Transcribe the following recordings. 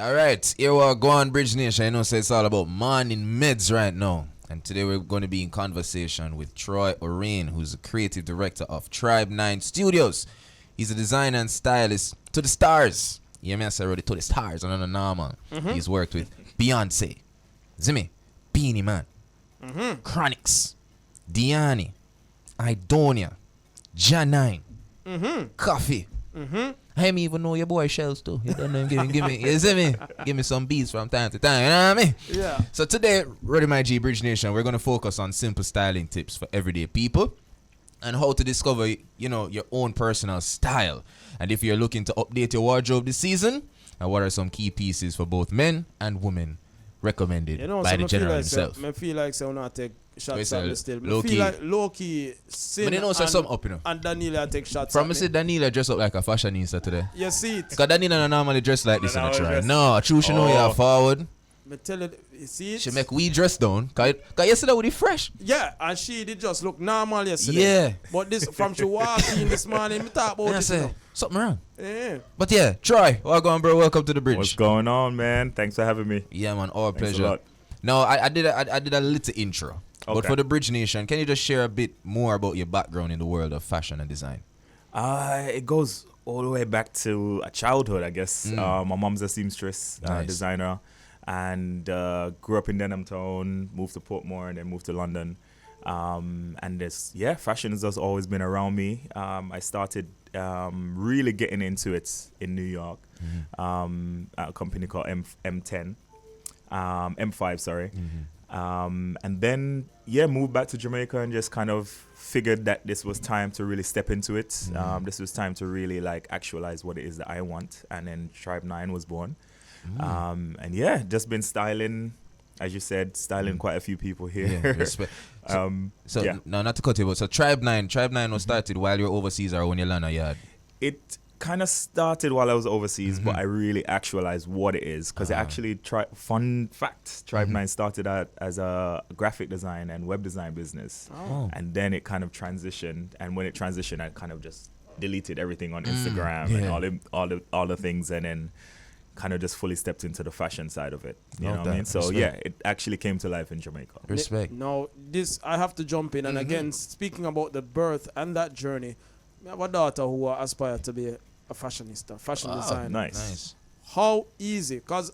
All right, here we go on Bridge Nation. I know so it's all about morning meds right now. And today we're going to be in conversation with Troy Oraine, who's the creative director of Tribe 9 Studios. He's a designer and stylist to the stars. Yeah, man, I said already to the stars. On a normal. He's worked with Beyonce, Zimmy, Beanie Man, Chronix, Diani, Idonia, Janine, Coffee. I ain't even know your boy Shells too. You don't know him. Give me, you see me? Give me some beats from time to time. You know what I mean? Yeah. So today, Ready My G Bridge Nation, we're gonna focus on simple styling tips for everyday people and how to discover, your own personal style. And if you're looking to update your wardrobe this season, and what are some key pieces for both men and women recommended by the general himself? I feel like so not take shots at the still. Low I feel key. like low key sin But they know some up, and Daniela take shots From at me say Daniela dress up like a fashionista today. You see it. Because Daniela not normally dress like this in a try. dress. No, true she know you're forward. Me tell you see it. She make we dress down. Cause yesterday we fresh. Yeah, and she did just look normal yesterday. Yeah. But this from she walked in this morning, me talk about And I it. say, something wrong. Yeah. But yeah, Troy, welcome bro, welcome to the bridge. What's going on, man? Thanks for having me. Yeah man, all Thanks pleasure. a lot. No, I did a little intro. But Okay. for the Bridge Nation, can you just share a bit more about your background in the world of fashion and design? It goes all the way back to a childhood, I guess. My mom's a seamstress, Nice. designer, and grew up in Denham Town, moved to Portmore, and then moved to London. And fashion has just always been around me. I started really getting into it in New York at a company called M5, sorry. And then, moved back to Jamaica and just kind of figured that this was time to really step into it. This was time to really actualize what it is that I want. And then Tribe 9 was born. Just been styling, as you said, quite a few people here. Yeah, respect. No, not to cut you, but so Tribe 9 was started while you were overseas or when you landed yard? It kind of started while I was overseas, but I really actualized what it is because it actually, fun fact, Tribe 9 started out as a graphic design and web design business. And then it kind of transitioned. And when it transitioned, I kind of just deleted everything on Instagram and all the things, and then kind of just fully stepped into the fashion side of it. You know what I mean? So it actually came to life in Jamaica. Respect. Now, this I have to jump in, and again, speaking about the birth and that journey, I have a daughter who aspired to be a fashionista, fashion designer. Nice. How easy? Because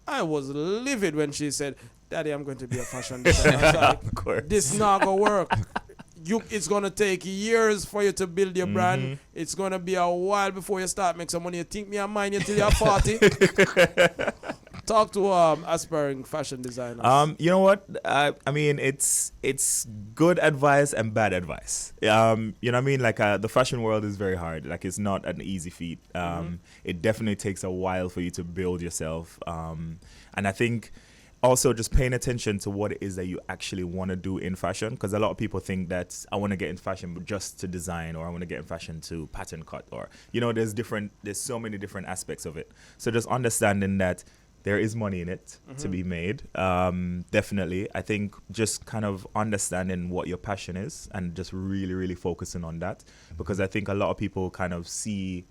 I was livid when she said, "Daddy, I'm going to be a fashion designer." I was like, Of course. this not gonna work. It's gonna take years for you to build your brand. It's gonna be a while before you start make some money. You think me and mine until you're 40. Talk to aspiring fashion designers. You know what? I mean, it's good advice and bad advice. You know what I mean? The fashion world is very hard. It's not an easy feat. It definitely takes a while for you to build yourself. And I think also just paying attention to what it is that you actually want to do in fashion, because a lot of people think that I want to get in fashion but just to design, or I want to get in fashion to pattern cut, or there's so many different aspects of it. So just understanding that there is money in it to be made. Definitely. I think just kind of understanding what your passion is and just really, really focusing on that, because I think a lot of people kind of see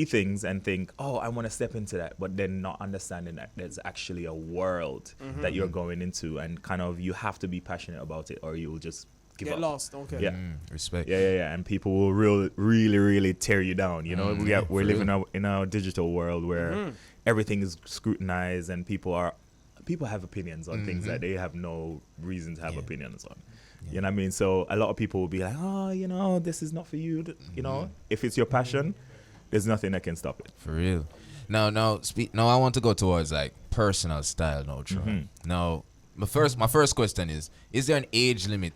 things and think, oh, I want to step into that, but then not understanding that there's actually a world that you're going into, and kind of you have to be passionate about it or you'll just give Get up. lost. Okay. Yeah. Respect. Yeah. And people will really tear you down. You know, we're living in a digital world where everything is scrutinized, and people have opinions on things that they have no reason to have opinions on. You know what I mean? So a lot of people will be like, oh, this is not for you. You know, if it's your passion, there's nothing that can stop it. For real. Now, I want to go towards personal style now, Troy. Now, my first question is there an age limit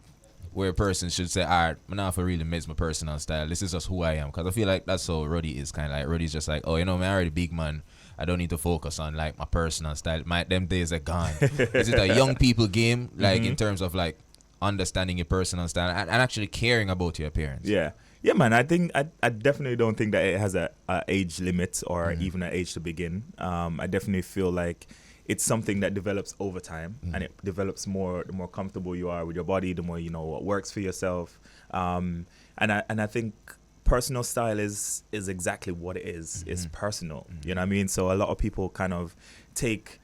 where a person should say, all right, I'm not for really miss my personal style. This is just who I am. Because I feel like that's how Roddy is. Kind of like, Roddy's just like, oh, I'm already big man. I don't need to focus on my personal style. Them days are gone. Is it a young people game, in terms of understanding your personal style and actually caring about your appearance? Yeah, man. I think I definitely don't think that it has a age limit or even an age to begin. I definitely feel like it's something that develops over time, and it develops more the more comfortable you are with your body, the more you know what works for yourself. And I think personal style is exactly what it is. It's personal. You know what I mean? So a lot of people kind of take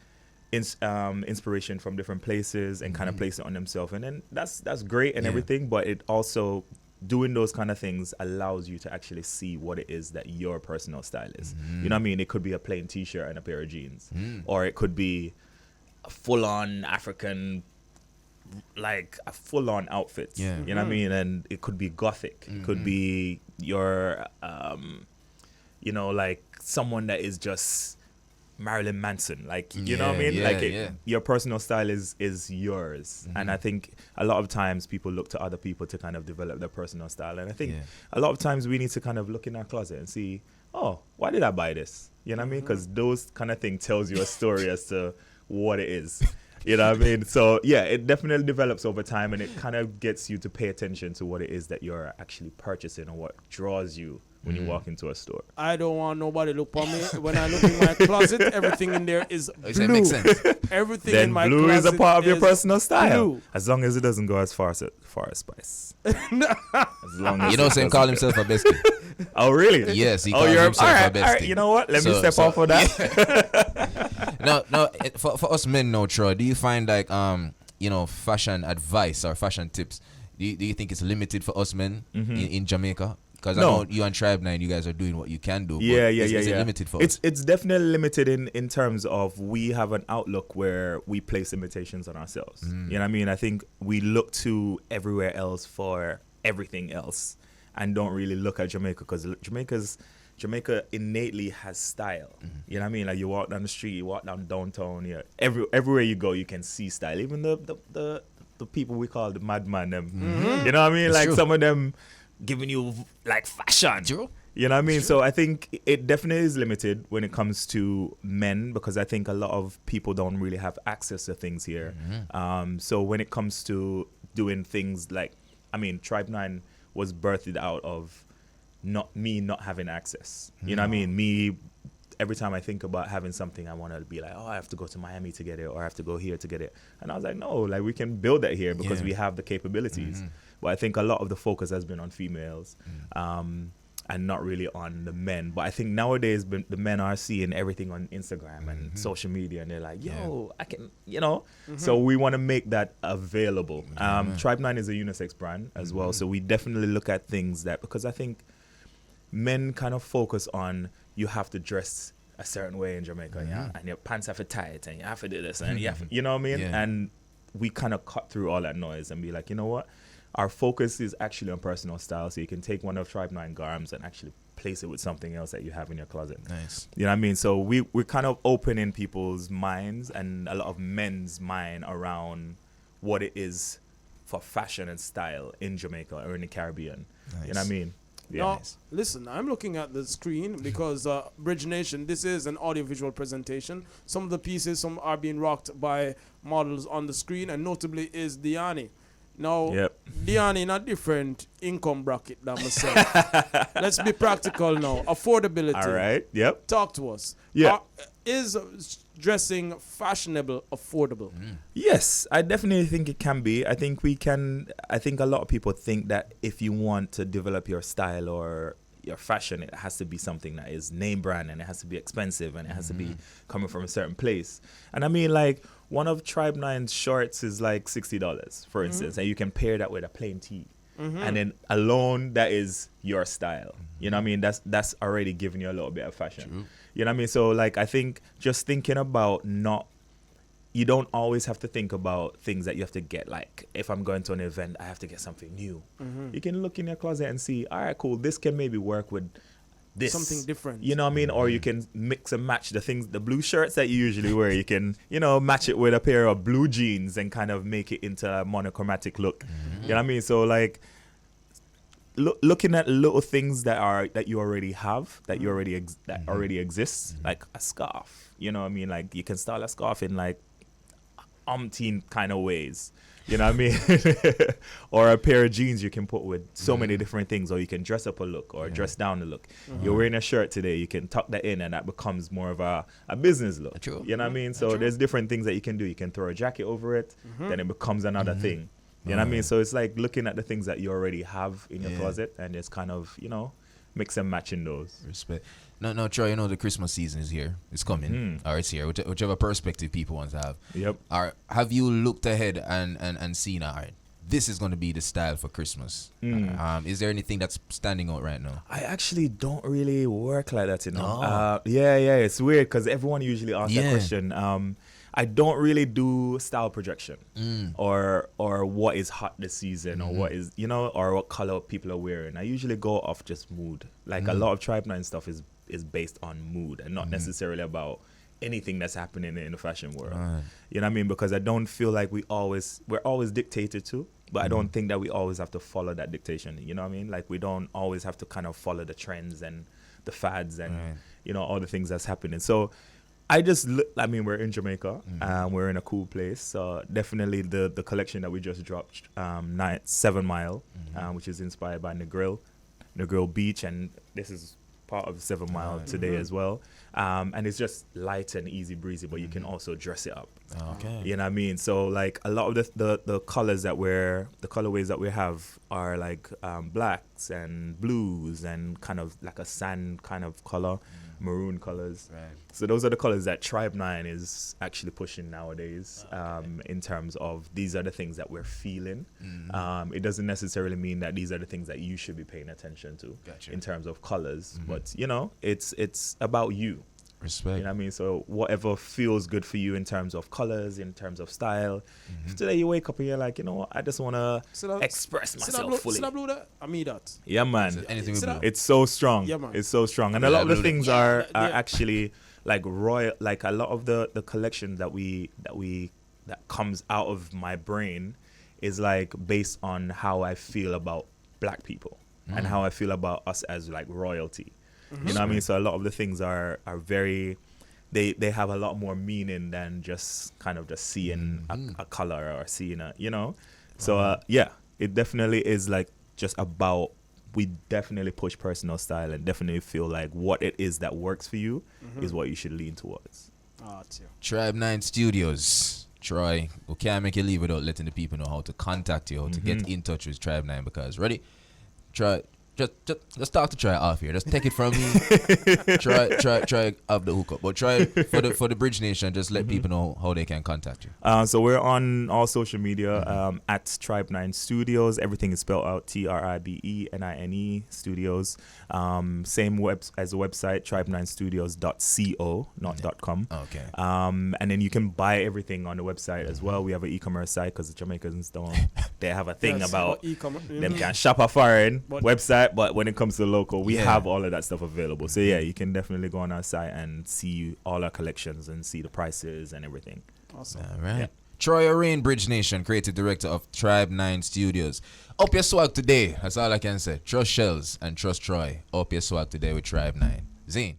inspiration from different places and kind of place it on themselves, and then that's great and everything, but it also, doing those kind of things allows you to actually see what it is that your personal style is. You know what I mean? It could be a plain t-shirt and a pair of jeans, or it could be a full-on African, like a full-on outfit. You know what I mean? And it could be gothic. It could be your you know, like someone that is just Marilyn Manson, like, you know what I mean? Like your personal style is yours. And I think a lot of times people look to other people to kind of develop their personal style. And I think a lot of times we need to kind of look in our closet and see, oh, why did I buy this? You know what I mean? Because those kind of thing tells you a story as to what it is. You know what I mean? So yeah, it definitely develops over time, and it kind of gets you to pay attention to what it is that you're actually purchasing and what draws you when you walk into a store. I don't want nobody look for me. When I look in my closet, everything in there is blue. That makes sense. Everything Then in my blue closet is a part of your personal style. blue. As long as it doesn't go as far as Spice. As long as You know, it Sam call doesn't. himself a bestie. Oh, really? Yes, he Oh, calls you're himself all a right, bestie. all right. You know what? Let me step off of that. No, for us men now, Troy, do you find like you know, fashion advice or fashion tips? Do you think it's limited for us men in Jamaica? Because I know you and Tribe 9, you guys are doing what you can do. Yeah. Is it limited for us? It's definitely limited in terms of we have an outlook where we place limitations on ourselves. You know what I mean? I think we look to everywhere else for everything else and don't really look at Jamaica, because Jamaica innately has style. You know what I mean? Like, you walk down the street, you walk down downtown, everywhere you go, you can see style. Even the people we call the madman, them. You know what I mean? It's like true. some of them giving you like fashion. True. You know what I mean? So I think it definitely is limited when it comes to men, because I think a lot of people don't really have access to things here. So when it comes to doing things like, I mean, Tribe 9 was birthed out of not having access. You know what I mean? Every time I think about having something, I want to be like, oh, I have to go to Miami to get it, or I have to go here to get it. And I was like, no, like, we can build that here because we have the capabilities. But I think a lot of the focus has been on females and not really on the men. But I think nowadays the men are seeing everything on Instagram and social media, and they're like, yo, I can, you know. So we want to make that available. Tribe 9 is a unisex brand as well. So we definitely look at things that, because I think men kind of focus on, you have to dress a certain way in Jamaica, and your pants have to tight, and you have to do this, and you have to, you know what I mean? And we kind of cut through all that noise and be like, you know what? Our focus is actually on personal style, so you can take one of Tribe 9 garms and actually place it with something else that you have in your closet. Nice. You know what I mean? So we're kind of opening people's minds and a lot of men's mind around what it is for fashion and style in Jamaica or in the Caribbean. Nice. You know what I mean? Yeah. Now, listen, I'm looking at the screen because Bridge Nation, this is an audiovisual presentation. Some of the pieces, some are being rocked by models on the screen, and notably is Diani. Now, Diani in a different income bracket than myself. Let's be practical now. Affordability. All right. Yep. Talk to us. Yeah. Is dressing fashionable affordable? Yes, I definitely think it can be. I think a lot of people think that if you want to develop your style or your fashion, it has to be something that is name brand, and it has to be expensive, and it has to be coming from a certain place. And I mean, like, one of Tribe 9's shorts is like $60, for instance, and you can pair that with a plain tee. And then alone, that is your style. You know what I mean? That's already giving you a little bit of fashion. True. You know what I mean? So, like, I think just thinking about you don't always have to think about things that you have to get. Like, if I'm going to an event, I have to get something new. You can look in your closet and see, all right, cool, this can maybe work with this. Something different. You know what I mean? Or you can mix and match the blue shirts that you usually wear. You can, match it with a pair of blue jeans and kind of make it into a monochromatic look. You know what I mean? So, like, looking at little things that you already have, that already exists, like a scarf. You know what I mean? Like, you can style a scarf in like umpteen kind of ways. You know what I mean? Or a pair of jeans you can put with so many different things, or you can dress up a look or dress down a look. You're wearing a shirt today, you can tuck that in, and that becomes more of a business look. True. You know what I mean? So there's different things that you can do. You can throw a jacket over it, then it becomes another thing. You know what I mean? So it's like looking at the things that you already have in your closet, and it's kind of, mix and match in those. Respect. No, Troy, you know the Christmas season is here. It's coming. Or it's here. Whichever perspective people want to have. Yep. Or have you looked ahead and seen, all right, this is going to be the style for Christmas? Is there anything that's standing out right now? I actually don't really work like that, you know. No. Yeah, it's weird because everyone usually asks that Yeah. question. I don't really do style projection or what is hot this season or what is, you know, or what color people are wearing. I usually go off just mood. Like a lot of Tribe 9 stuff is based on mood and not necessarily about anything that's happening in the fashion world. You know what I mean? Because I don't feel like we're always dictated to, but I don't think that we always have to follow that dictation. You know what I mean? Like we don't always have to kind of follow the trends and the fads and you know all the things that's happening. So I mean, we're in Jamaica. We're in a cool place. So definitely the collection that we just dropped, 7 Mile, which is inspired by Negril Beach, and this is part of 7 Mile today as well. And it's just light and easy breezy, but you can also dress it up. Okay. You know what I mean? So like a lot of the colors the colorways that we have are like blacks and blues and kind of like a sand kind of color, maroon colors. Right. So those are the colors that Tribe 9 is actually pushing nowadays. In terms of these are the things that we're feeling. It doesn't necessarily mean that these are the things that you should be paying attention to in terms of colors, but you know, it's about you. Respect. You know what I mean? So whatever feels good for you in terms of colors, in terms of style. If today you wake up and you're like, you know what, I just want to express myself fully. See that blue there? I mean that. Yeah, man. Anything with blue. It's so strong. Yeah, man. It's so strong. And a lot of the things are actually like royal, like a lot of the collection that comes out of my brain is like based on how I feel about black people and how I feel about us as like royalty. You know what I mean? So a lot of the things are very, they have a lot more meaning than just kind of just seeing a color or seeing a, you know? So it definitely is like just about, we definitely push personal style and definitely feel like what it is that works for you is what you should lean towards. Tribe 9 Studios. Troy, we can't make you leave without letting the people know how to contact you, how to get in touch with Tribe 9, because ready? Troy, just talk to Troy off here. Just take it from me. Try up the hookup. But try for the Bridge Nation, just let people know how they can contact you. So we're on all social media at Tribe 9 Studios. Everything is spelled out TRIBENINE Studios. Same as the website, tribe9studios.co, not .com. Okay. And then you can buy everything on the website as well. We have an e-commerce site because the Jamaicans they have a thing about them can shop a foreign website. But when it comes to the local, we have all of that stuff available. So yeah, you can definitely go on our site and see all our collections and see the prices and everything. Awesome. All right. Yeah. Troy Oraine, Bridge Nation, creative director of Tribe 9 Studios. Up your swag today. That's all I can say. Trust Shells and trust Troy. Up your swag today with Tribe 9. Zine.